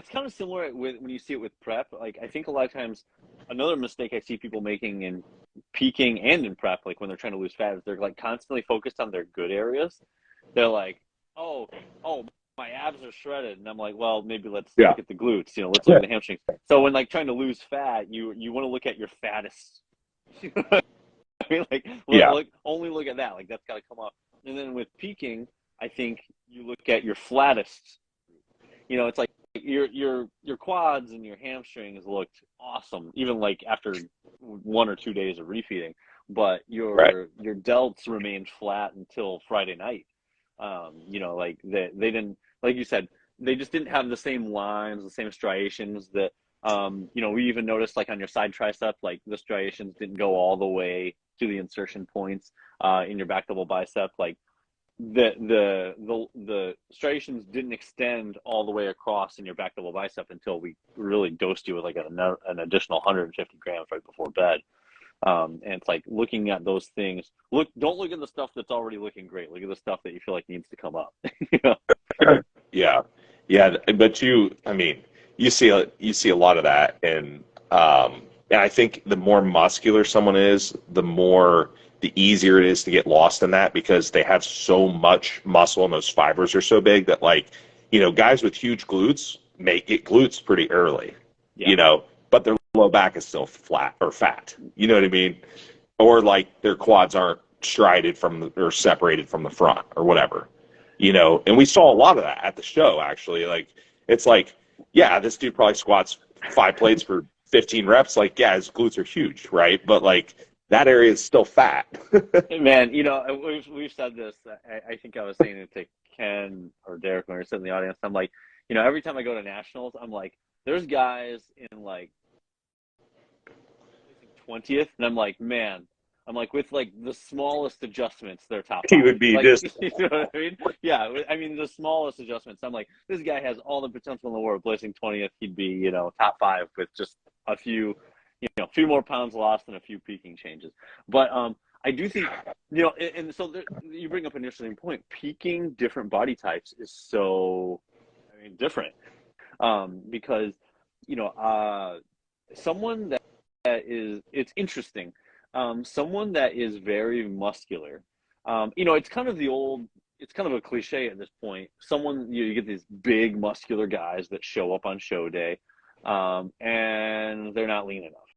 it's kind of similar with when you see it with prep. Like I think a lot of times another mistake I see people making in peaking and in prep, like when they're trying to lose fat, is they're like constantly focused on their good areas. They're like, oh, oh, my abs are shredded, and I'm like, well, maybe let's Yeah. look at the glutes. You know, let's look at the hamstrings. So when like trying to lose fat, you want to look at your fattest. I mean, like Yeah. only look at that. Like that's got to come up. And then with peaking, I think you look at your flattest. You know, it's like your quads and your hamstrings looked awesome, even like after 1 or 2 days of refeeding. But Right. your delts remained flat until Friday night. You know, like they didn't, like you said, they just didn't have the same lines, the same striations that you know, we even noticed like on your side tricep, like the striations didn't go all the way to the insertion points in your back double bicep. Like the striations didn't extend all the way across in your back double bicep until we really dosed you with like an additional 150 grams right before bed. And it's like looking at those things. Don't look at the stuff that's already looking great. Look at the stuff that you feel like needs to come up. You know? Yeah. Yeah. But I mean, you see a lot of that. And I think the more muscular someone is, the easier it is to get lost in that because they have so much muscle and those fibers are so big that like, guys with huge glutes may get glutes pretty early, Yeah. but their low back is still flat or fat. You know what I mean? Or like their quads aren't strided or separated from the front or whatever. And we saw a lot of that at the show actually. Like it's like, yeah, this dude probably squats 5 plates for 15 reps. Like, yeah, his glutes are huge, right? But like that area is still fat. Man, you know, we've said this. I think I was saying it to Ken or Derek when we were sitting in the audience. I'm like, you know, every time I go to nationals, I'm like, there's guys in like 20th, and I'm like, man, I'm like with like the smallest adjustments, they're top He five. would be Like, just you know what I mean? Yeah, I mean the smallest adjustments. I'm like, this guy has all the potential in the world. Placing 20th, he'd be, you know, top five with just a few, you know, a few more pounds lost and a few peaking changes. But I do think, you know, and so there, you bring up an interesting point. Peaking different body types is so, I mean, different because you know, someone that is, it's interesting. Someone that is very muscular, you know, it's kind of the old, it's kind of a cliche at this point. Someone, you get these big muscular guys that show up on show day, and they're not lean enough.